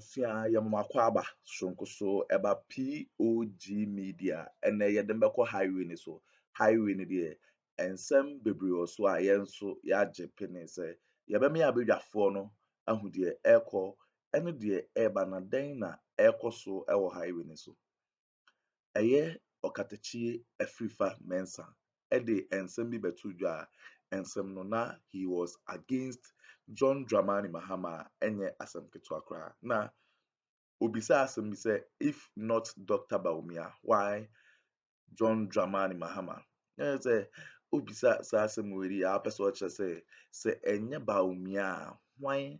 Nsia Yamakwaba Shunkoso eba POG Media and Yadembeko highway ni so highway ni de ensem bebre so a yenso ya jepene se yebemi abedwafo no ahu de eko ene de eba na den na eko so ewo highway ni so eye Okatakyie Afrifa Mensa ede ensem bi betudwa ensem no na he was against John Dramani Mahama enye asem keto akra na obisa asem bi say if not Dr. Bawumia why John Dramani Mahama say obisa asem weri a person say enye Bawumia why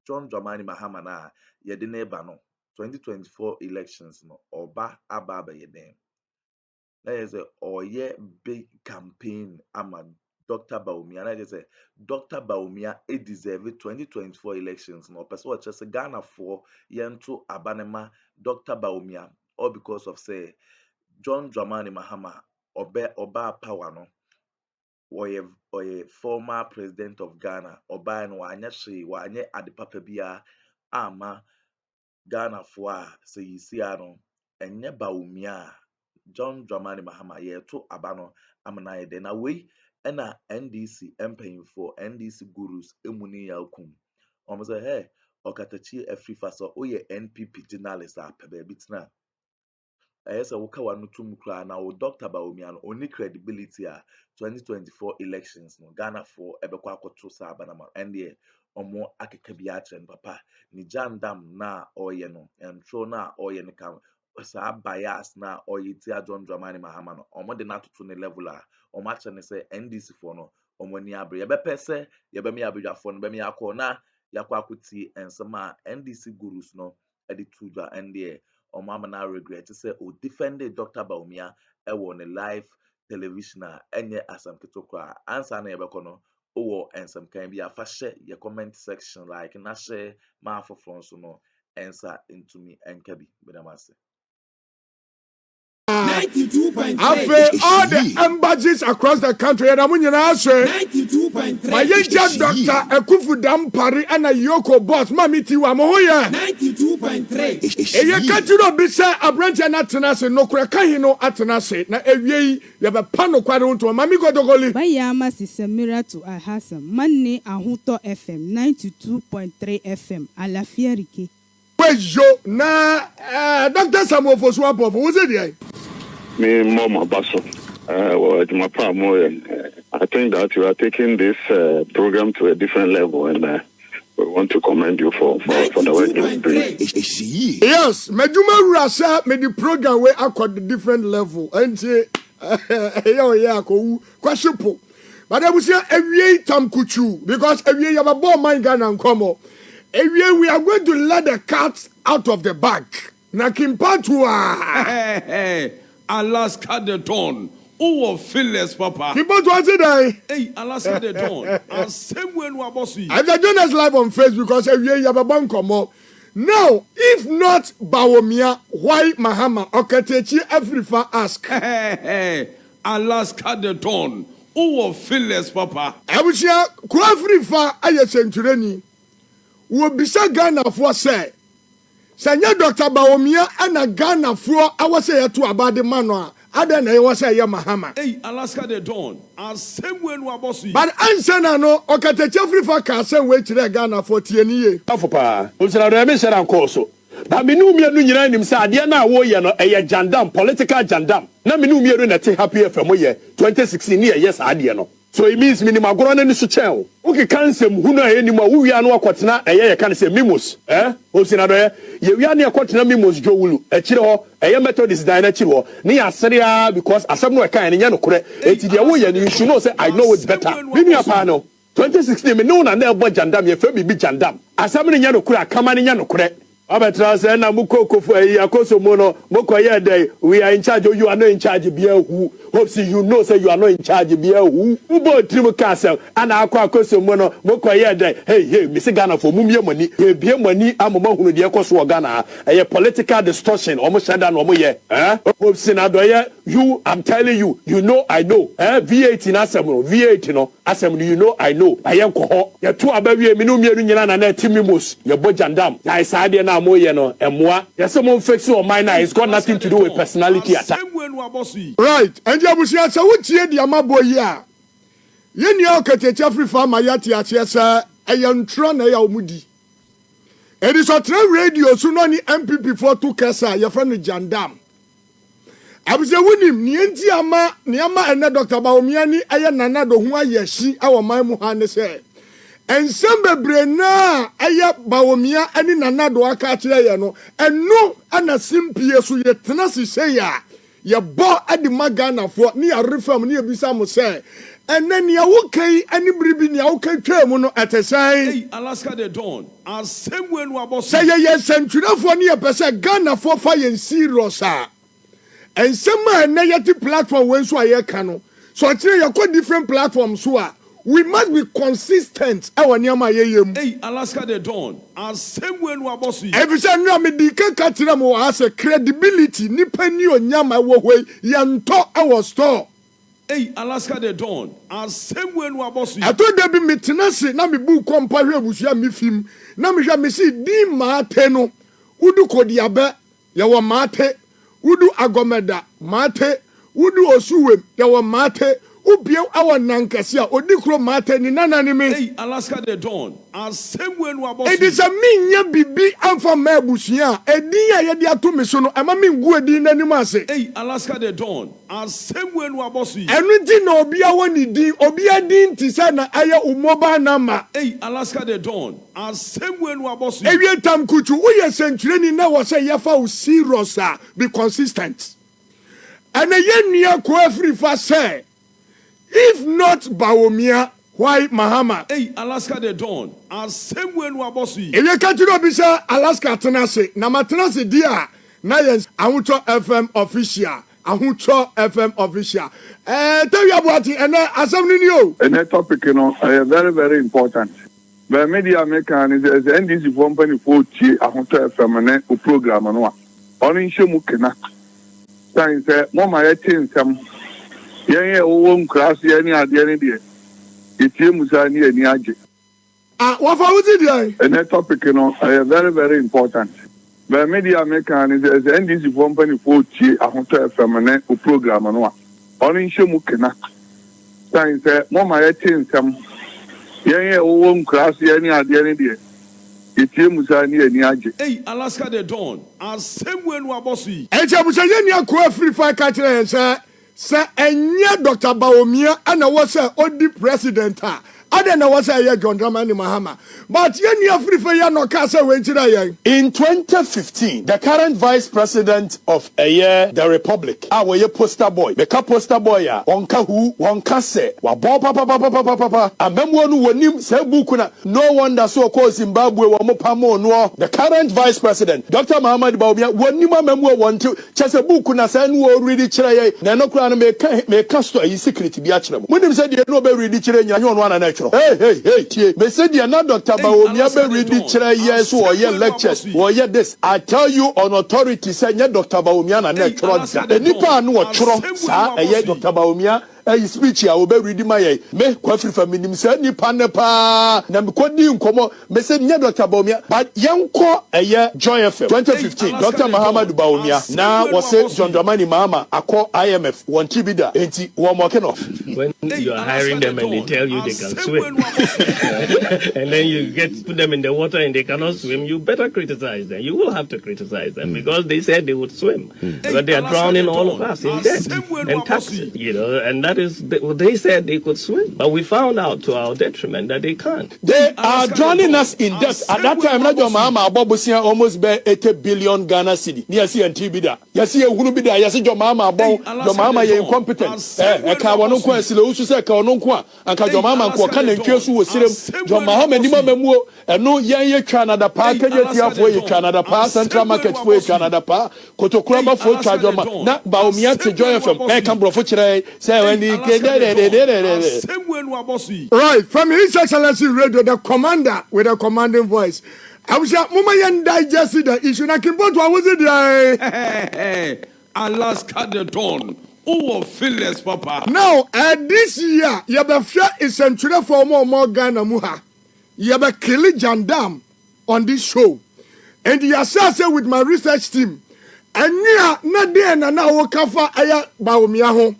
John Dramani Mahama na yede na eba no 2024 elections no oba aba yede na say oye big campaign ama Dr. Bawumia, and I just say Dr. Bawumia deserve 2024 elections. No person what just Ghana for yentu abanema Dr. Bawumia, all because of say John Dramani Mahama oba power no or former president of Ghana oba no wanye adipapa bia ama Ghana for say you see ano enye Bawumia John Dramani Mahama yetu abano amana yede na we ena NDC empaying for NDC gurus emuni yakum omo say hey Okatakyie Afrifa so oye NPP journalist a pebe bitina ayesa woka wanu tum kra na o Dr. Bawumia no oni credibility a 2024 elections no Ghana for ebekwa akoto sa abanama ende omo akeka bia chen papa ni jandam na oye no entro na oye ne kam sa bias na oyiti John Dramani Mahama no omo de na to ne level a omo ache ne say NDC for no omo ni abre yebepe se yebemi abedwafo no bemi akọ na yakwa akuti ensema NDC gurus no edi tuja ende omo amana regret say o defended Dr. Bawumia e won a live television a enye asam kitokwa answer na yebekọ no owo ensem kan bi afa share your comment section like na share ma for so no answer into me enkabi bedamase 92.3 all the embassies across the country and amunyina aswe 92.3 my young Dr. Ekufu Dampari and a Yoko boss mami tiwa mo hoye 92.3 eye katiro bi se abrante na tenase no kura kahino atenase na ewie ye be pano kwade unto mami godogoli bayama sisemira to ahasam manne ahuto FM 92.3 FM alafiarike wejo na Dr. Samuel Fosuapo wo se dey me Mama Basso. I think that you are taking this program to a different level, and we want to commend you for the work you're doing. Yes, Meduma Rasa made the program where I got the different level, and say, question. But I will say every time kuchu because every have a bomb mind and come up. Every we are going to let the cats out of the bag. Nakimpatua. Hey. Alaska the dawn. Oh, Phyllis, Papa. Keep on to today. Hey, Alaska the dawn. And same way we are bossy. And they're doing us live on Facebook because every year you have a bank come up. Now, if not Bawumia, why Mahama Okatakyie Afrifa ask? Hey, Alaska the dawn. Oh, Phyllis, Papa. I will share Afrifa aye centureni. Will be so Ghana for say. Sanya Dr. Bawumia and a Ghana for our say to about the manual. Other than I was a Mahama. Hey, Alaska the dawn. And same way we are bossy. But answer no, Okatakyie Afrifa can send way to the Ghana for TNE. Papa, who's a remission and course. But me no me no him say ade na wo ye no e jandam political jandam. Na me no me na te happy FM ye 2016 yes ade no. So it means minimum agora na so chen. Okay kansem hu na enima wo wi anu akotena eye kan say mimos. O sina do ye wi anu akotena mimos jowulu. E kire ho eye Methodist dan na kire ho. Ne aseria because asem no e kan nya no kore. Eti de wo ye you should know say I know it better. Me nua pa no 2016 me no na na ebo jandam ye fa bibi jandam. Asem no nya no kore akama ne nya no kore. Abetra say na mukoko for akoso mono mokoye dey we are in charge or you are not in charge bia hu hope see you know say you are not in charge bia hu ubo trimu castle ana akoso mono mokoye dey hey me say Ghana for mumie mani e bie mani amoma hunu de ekoso Ghana e political distortion omo shada no omo ye hope see na do ye you I'm telling you you know I know V8 na asem V8 no asem you know I know aye nko ho ye to abawie me no mienu nyina na na timimos ye bojandam ya isa de na na mo ye no emwa yes mo fix your mind now it's got nothing to do with personality attack. Right, and you see say wutie di amabo yi a ye ni Okatakyie free farmer yati atie say eyantro na ya omudi. It is a train radio so no ni MPP for to Kesi your friend Jandam. Abuse wunim ni enti ama ni ama ene Dr. Bawumia ni eye nana do ho ayeshi awo man mu ha ne say ensem bebre na eye Bawumia ani nana do aka kire ye no eno ana simpie so ye tena si say ya ye bo adi magana fo ni ya reform ni ebisa mo say ene ni awokai ani bribi ni awokai twam no atesai Alaska the Dawn as same way no aboso say ye senturefo ni ye pese Ghana fo fa ye serious a ensema na yeti platform when so ayeka no so tire ye ko different platforms so a we must be consistent our niama yeyem. Hey, Alaska the Dawn as same way no aboso every time no me di ka tire mo as a credibility nipa ni onyama wo hwe yanto our store. Hey, Alaska the Dawn as same way no aboso I told them me tenase na me bu kompa hwe busia me fim na me hwe me si di maate no udu kodiabe ye wo maate udu agomeda mate udu osuwem yawo mate ubie awa nankasi a odikro mate ni nana ni me. Hey, Alaska the Dawn as same way no aboso it is a minya bibi amfa mabusia edin ya yede ato me so no ama me ngu edin nanim ase. Hey, Alaska the Dawn as same way no aboso enu ti na obi awo ni din obi adin ti say na aye umoba nama. Hey, Alaska the Dawn as same way no aboso ewie tam kutu uye century ni na wo say yefa o serious a be consistent and ye nua ko afri fa say if not Bawumia why Mahama. Hey, Alaska the Dawn as same way no aboso ewie ka tiro bi say Alaska tenase na matenase dia na yes Ahuncho FM official Ahuncho FM official tell you about it and asem ni o and that topic very very important. The media maker is the NDC company for Ahuncho FM ne o program no a ono nhemu kena sign say mama ye tinsam ye wo class ye ni ade ni de itie musa ni ani age what for wuti dey and that topic very very important. The media maker is the NDC company for Ahuncho FM ne o program no a ono nhemu kena sign say mama ye tinsam ye wo class ye ni ade ni de itie musa ni ani age. Hey, Alaska the Dawn as same way no aboso eche musa ye ni akwa free fire ka kire say enye Dr. Bawumia ana wo say odi president a ade na wo say ye John Dramani Mahama but ye ni free fire no ka say we kira ye. In 2015, the current vice president of the Republic, our poster boy, the poster boy, onka who, onka se, wa bo papa, amemwo no wonim se bukuna. No wonder so called Zimbabwe wa mopamo no. The current vice president, Dr. Muhammad Bawumia, wonim amemwo wantu chese bukuna se no ready chira ye. Na no kura no me kasto yi secret bi achira mo. Wonim se de no be ready chira nya nyo no ana na chiro. Hey, tie. Me se de na Dr. Bawumia be ready chira yes or ye lectures or ye this. I tell you on authority say nye Dr. Bawumia na na chiro da. Nipa no chiro sa ye Dr. Bawumia speech ya obe ready my me kwafri faminim say nipa ne pa na me kodi nkomo me say nye Dr. Bawumia but yenko Joy FM 2015 Dr. Muhammad Bawumia na was say John Dramani Mahama akọ IMF won tibida enti wo mo ke no when you are hiring them and they tell you they can swim and then you put them in the water and they cannot swim, you better criticize them. You will have to criticize them because they said they would swim, but they are drowning all of us in debt and taxes, and that is, they said they could swim, but we found out to our detriment that they can't. They are drowning us in debt. At that time, Rajo Mahama Abobusia almost be 80 billion Ghana cedi. Yasi and Tibida. Yasi Hulu Bida. Yasi Jo Mahama Abo. Jo Mahama ye incompetent. Kawanonko esile usu se kawanonko. Anka Jo Mahama kwa kane nkesu wo sirem. Jo Mahama nima memuo. Eno ye Canada pa. Kenya tia fo ye Canada pa. Central Market fo ye Canada pa. Kotokurama fo cha Ma. Na Bawumia te Joy FM. Kambro fo chire. Say when he right, from His Excellency Radio, the commander with a commanding voice. I was at Mumayan digest the issue. I can put what was it? Alaska the Dawn. Oh, fearless, Papa. Now, this year, you have a fair essential for more Ghana Muha. You have a killing Jandam on this show. And the assess with my research team. And yeah, not there and now kafa aya baomia ho.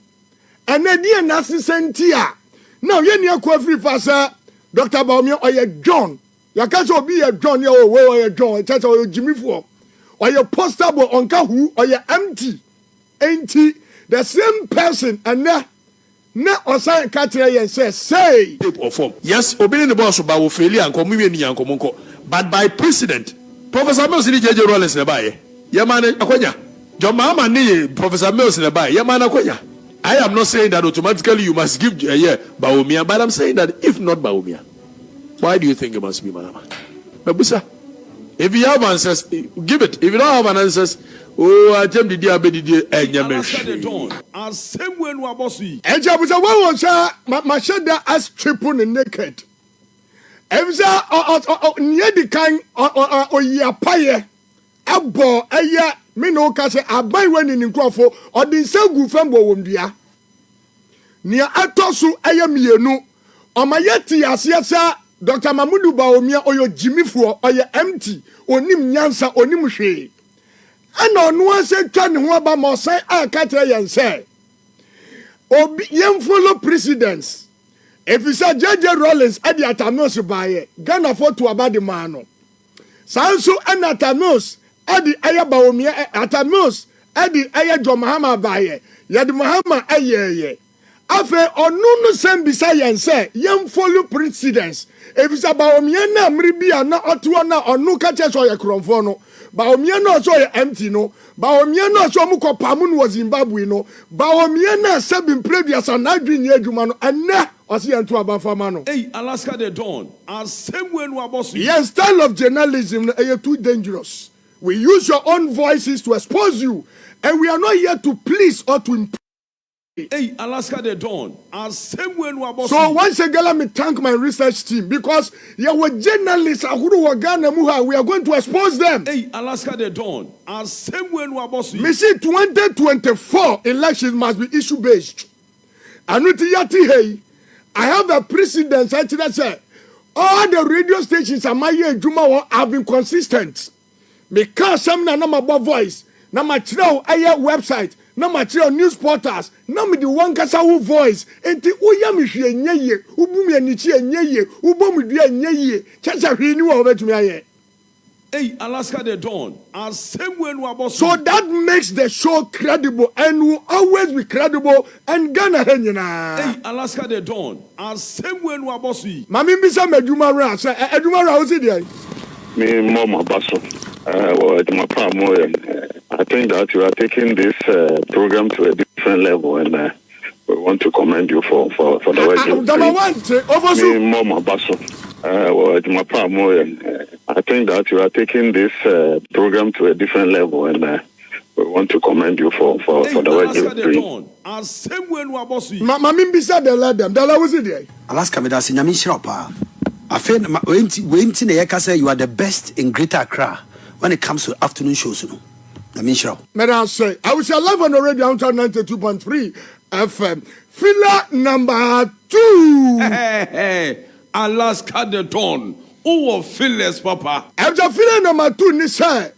And then dear Nasi Sentia. Now yen ya kwa free fasa Dr. Baomia or John. Ya can't be a John or John, church or Jimmy for. Or your postable on Kahu or your empty. Ain't he the same person and na or sign catcher and says, say or form. Yes, obeying the boss about Ophelia and Communion and Comonco. But by precedent, Professor Mills in the J. Rollins in the Baye. Yamana Akoya. John Mahama ni Professor Mills in the Baye. Yamana Akoya. I am not saying that automatically you must give Baumia, but I'm saying that if not Baumia, why do you think it must be Mahama? Babusa. If you have answers, give it. If you don't have an answers, oh, I tell the dear Betty and Yamesh. And same way no abosi. And Jabusa, what was my shadow as triple and naked? Emza near the kind or ya paye, a bo, a ya, me no case, a buy one in Crawford, or the same good fambo wundia. Near Atosu, a ya mienu, or my yeti as yasa. Dr. Mamudu Baomia or your Jimmy for or your empty or Nim Yansa or Nimushe. And on one said, Can Waba Mosai Akatay and say, O young follow precedents. If you say J.J. Rollins at the Atanos by Ghana for to about the mano. Sanso and Atanos at the Aya Baomia Atanos at the Aya Jomahama by Yad Mahama Aye. Afe onu sem beside and say, young follow precedents. If it's about Miana, Mribia, not Otuana or no catches or a cronfono, Baomiana so empty no, Baomiana so Muko Pamun was Zimbabwe no, Baomiana sabin previous and I dream Yedumano and na or see into Abafamano. Hey, Alaska the Dawn, and same way no abosi. Yes, style of journalism are too dangerous. We use your own voices to expose you, and we are not here to please or to impress. Hey, Alaska the Dawn, and same way no abosi. So once again, let me thank my research team because you were journalists who were Ghana Muha. We are going to expose them. Hey, Alaska the Dawn, and same way no abosi. Me see 2024 elections must be issue based. Anuti yati hey, I have a precedent. I say all the radio stations are my year Juma have been consistent. Because some na my voice, na my channel website. No material news portals, no me the one kasa who voice, enti uya mi hwe nyeye, ubumi anichi nyeye, ubomu dua nyeye, chacha hwe ni wa obetumi aye. Hey, Alaska the Dawn, and same way no abosi. So that makes the show credible and will always be credible and Ghana henyina. Hey, Alaska the Dawn, and same way no abosi. Mami bisa meduma ra, say eduma ra osi dey. Me mama baso. I think that you are taking this program to a different level, and we want to commend you for the work you're doing. I think that you are taking this program to a different level, and we want to commend you for the work you're doing. Mami bisa de let them. Dala was it there? Alaska me da se nyame hira pa. Afen wenti na yeka say you are the best in Greater Accra when it comes to afternoon shows no. Nyame hira. May I say I was live on the radio on 92.3 FM. Filler number 2. Hey, Alaska the Dawn. Who fillers papa? After filler number 2 ni say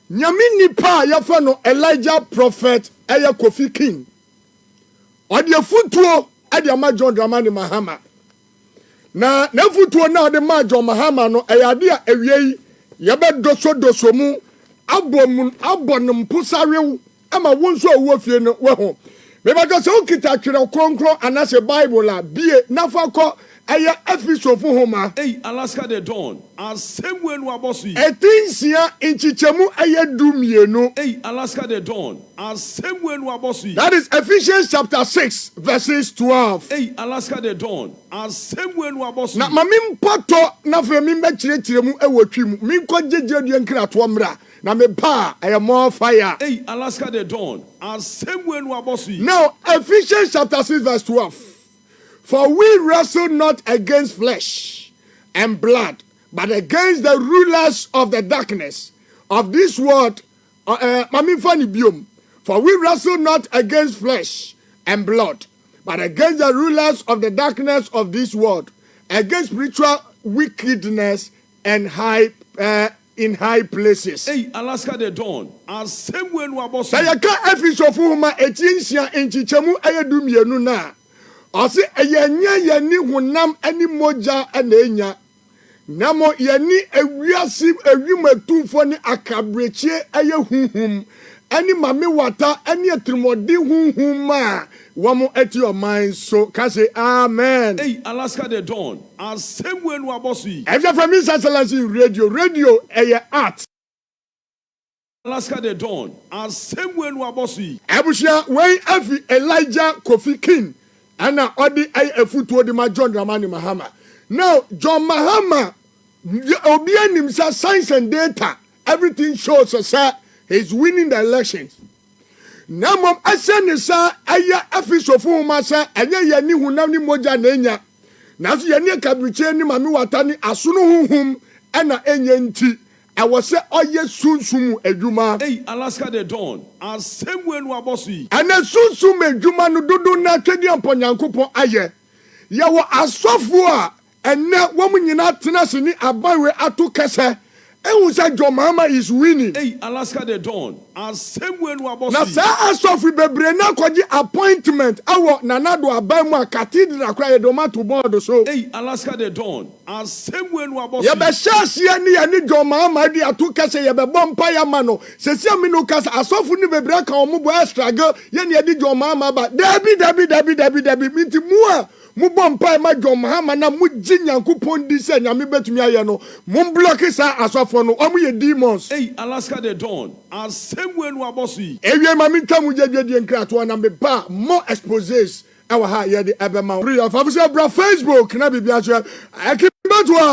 nyame nipa ya fa no Elijah prophet eya Kofi King. Odi afutuo ade ama John Dramani Mahama. Na futuo na ode ma John Mahama no eyade a ewie yebe doso mu abonum pusarew ama wonso awu afie no we ho. Me ba go so kita twere kronkron anase Bible a bie nafa ko aya afisofo homa. Hey, Alaska the Dawn. And same way no abosi. Etinsia inchichemu aya dumienu. Hey, Alaska the Dawn. And same way no abosi. That is Ephesians chapter 6 verses 12. Hey, Alaska the Dawn. And same way no abosi. Na mamim poto na fe mi mbekirekiremu ewotwimu. Mi nko jejedu nkira to mra. Na me pa I am more fire. Hey, Alaska the Dawn. And same way no abosi. Now Ephesians chapter 6 verse 12. For we wrestle not against flesh and blood, but against the rulers of the darkness of this world. For we wrestle not against flesh and blood, but against the rulers of the darkness of this world, against spiritual wickedness and high in high places. Hey, Alaska the Dawn. As same way no abosu. Say ya ka efisofu homa etinsia enchichemu ayedumienu na. Ose eyenya yani honam ani moja ana enya. Namo yani ewiasi ewimatumfo ni akabrechie aye hunhum. Ani mame wata ani atrimodi hunhum ma. Wamo at your mind, so can say amen. Hey, Alaska the Dawn. As same way no abosu. If from His Excellency radio art. Alaska the Dawn. As same way no abosu. Abushia when every Elijah Kofi King and odi a foot to the John Dramani Mahama. Now John Mahama obeying himself science and data. Everything shows us that he's winning the elections. Na mom asene sa aya afisofo homa sa anya yani hunam ni moja na enya na so yani kabriche ni mame wata ni asono hunhum na enya nti awo se oye sunsumu adwuma. Hey, Alaska the Dawn. As same way no abosu. Ana sunsumu adwuma no dodo na twedi amponyankopon aye ya wo asofo a enne wo nyina tena se ni abawe ato kese. John Mahama is winning. Hey, Alaska the Dawn. As same way no abosu. Na sa asofi bebre na kwaji appointment awo nanado abamu cathedral kwa edoma to board so. Hey, Alaska the Dawn. As same way no abosu. Ye be shasia ni ya ni John Mahama di atu kase ye be bompa ya mano. Se sia mi no kase asofu ni bebre ka omo bo struggle ye ni di John Mahama ba. Dabi minti mua. Mubompa ma John Mahama na muji nyankopon di se nyame betumi aye no mum block sa asofo no omo ye demons. Hey, Alaska the Dawn. As same way no abosu. Ewie ma minta mu jedwedie nkrato na me ba more exposés ewa ha ye de ebema free of official bra Facebook na bibia so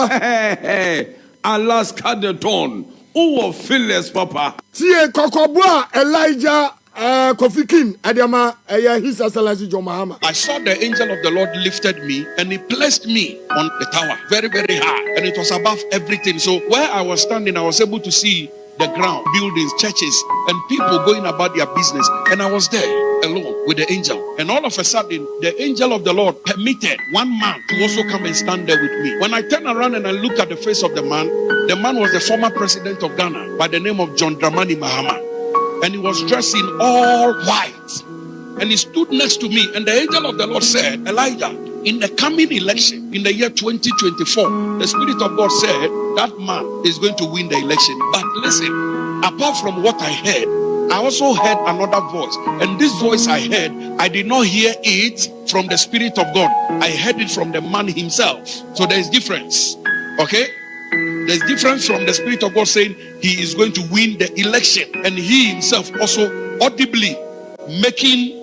Hey, Alaska the Dawn. Who fearless papa. Tie kokobo a Elijah Kofi King Adama His Excellency John Mahama. I saw the angel of the Lord lifted me and he placed me on the tower very, very high, and it was above everything. So where I was standing, I was able to see the ground, buildings, churches, and people going about their business. And I was there alone with the angel. And all of a sudden, the angel of the Lord permitted one man to also come and stand there with me. When I turned around and I looked at the face of the man was the former president of Ghana by the name of John Dramani Mahama. And he was dressed in all white. And he stood next to me. And the angel of the Lord said, Elijah, in the coming election, in the year 2024, the Spirit of God said, that man is going to win the election. But listen, apart from what I heard, I also heard another voice. And this voice I heard, I did not hear it from the Spirit of God. I heard it from the man himself. So there is difference. Okay? There's difference from the Spirit of God saying he is going to win the election, and he himself also audibly making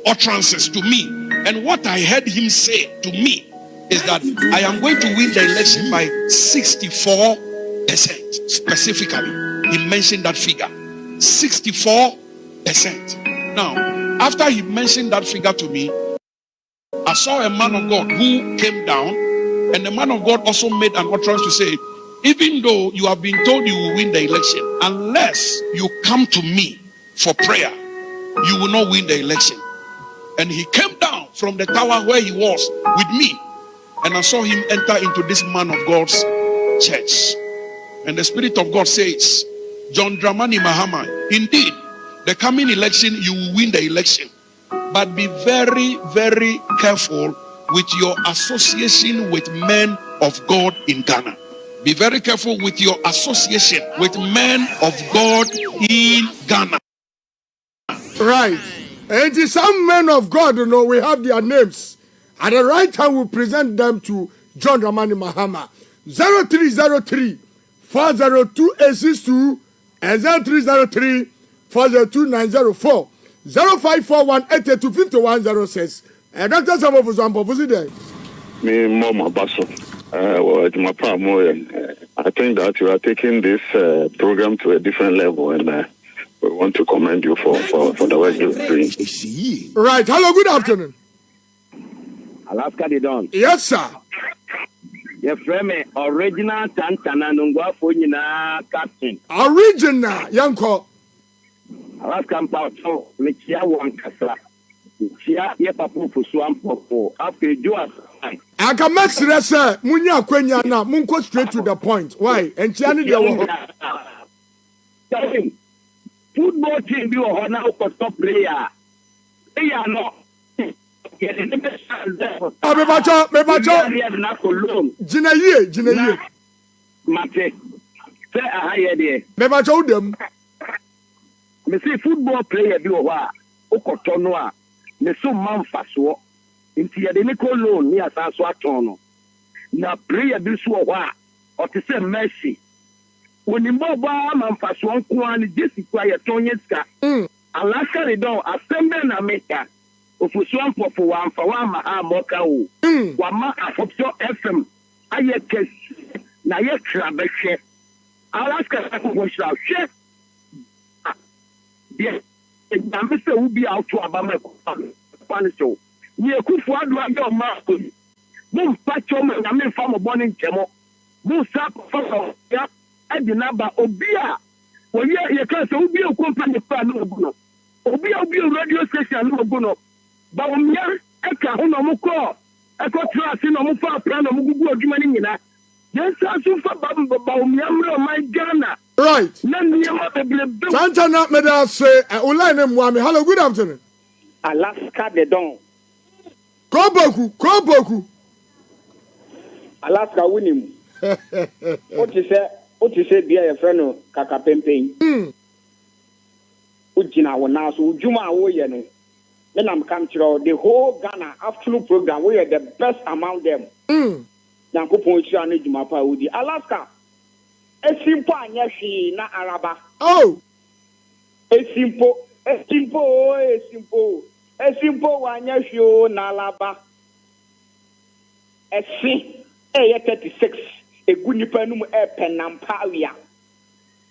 utterances to me. And what I heard him say to me is that I am going to win the election by 64%. Specifically, he mentioned that figure, 64%. Now, after he mentioned that figure to me, I saw a man of God who came down, and the man of God also made an utterance to say, even though you have been told you will win the election, unless you come to me for prayer, you will not win the election. And he came down from the tower where he was with me, and I saw him enter into this man of God's church. And the Spirit of God says, John Dramani Mahama, indeed, the coming election, you will win the election. But be very, very careful with your association with men of God in Ghana. Be very careful with your association with men of God in Ghana. Right. And some men of God, we have their names. At the right time, we present them to John Dramani Mahama. 0303 402 862 and 0303 402 904 0541 882 5106. And that's some of us on purpose there. Me, Mama Basso. I think that you are taking this program to a different level, and we want to commend you for the work you're doing. Right. Hello, good afternoon. Alaska the Dawn. Yes, sir. Your friend, original Tantana Nungwa Funina Captain. Original, Yanko. Alaska Pato, Michia Wankasa. Chia ye papu for swam for after Joas. I can make sure munya kwenya na munko straight to the point. Why? And Chiani de football team be on now for top player. They are not. Me bacho. Jina ye. Mate. Say a higher day. Me bacho dem. Me say football player be wa. Okotonoa. Me so man faso. Inti ya de ne ko loan ni asaso atono. Na player bi so wa. O te say Messi. Woni mo ba man faso nko ani Jesse kwa ye tonye ska. Alaka re don assemble na meka. Ofusuan for one for one ma moka o. Wama afopso FM. Aye Kesi na ye krabehwe. Alaska ko shira hwe. Bien. I'm say we be out to Abama Paniso. Ye kufu adu ado ma ko. Mo pacho me na me fam born in Chemo. Mo sap for ya e di number obia. Wo ye kan say obi o company pa no obuno. Obi radio station no obuno. Ba o mia e ka ho no mo ko. E ko trust no mo fa plan no mo gugu adwuma ni nyina. Yes, asu fa ba o mia mro my Ghana. Right. Santana Meda say, Uline Mwami. Hello, good afternoon. Alaska de Don. Koboku. Alaska winim. What you say, dear friend, Kaka Pempe. Ujina wana so Ujuma Woyeno. Then I'm come to the whole Ghana afternoon program. We are the best among them. Nanko Ponchi and Jumapa Udi. Alaska. A simple anyashi na araba. Oh, a simple anyashi na alaba. A si 36. A good nipanum e penampawia.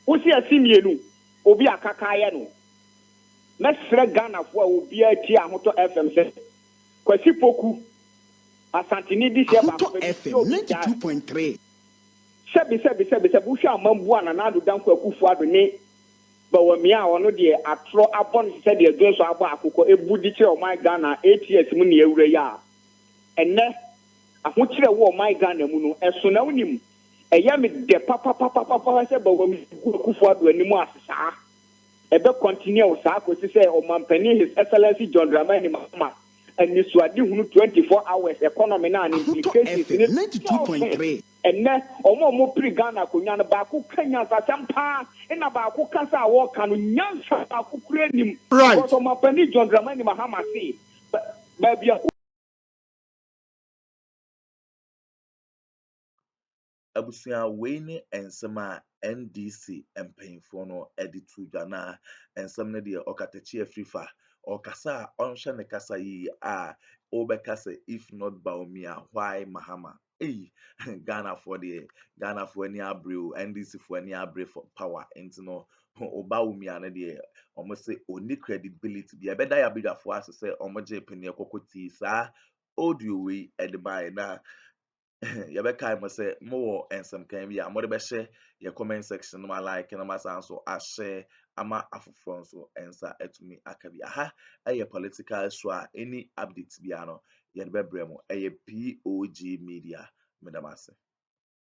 Usi a simienu. Obi a kakayano. Mesre Ghana for obi a tia moto FM se. Kwesi poku. Asantini this year FM 92.3. Sebi busha mambu na nadu danko akufu ado ne ba wamia ono de atro abon se de gonso abo akoko ebudi kire o my Ghana 8 years mu ne ewure ya enne aho kire wo my Ghana mu no eso na unim eya me de papa se ba wami akufu ado animu asesa ebe continue sa ko se o mampani His Excellency John Dramani Mahama and Newswadi hunu 24 hours economy na implications 92.3 and then omo pre Ghana ko nyana ba ku kanya sa sampa ina ba ku kasa wo kanu nyansa ba ku krenim because o mampani John Dramani Mahama say ba bia abusua wei ne ensem a NDC mpanyinfo no editu dwana ensem ne de Okatakyie Afrifa okasa onhwe ne kasa yi a obekasa if not Baumia why Mahama Ghana for any abreu NDC for any abreu for power into no Baumia ne de almost say only credibility be better ya bigger for us to say omoje penye kokoti sa audio we edby na yɛbɛkae mo sɛ mowɔ nsɛm kan bi a mode bɛhyɛ yɛ comment section no ma like na ma san so ahyɛ ama afoforɔ nso nsa atumi aka bi aha ɛyɛ political show a any update bia no yɛde bɛbrɛ mo ɛyɛ POG Media medam ase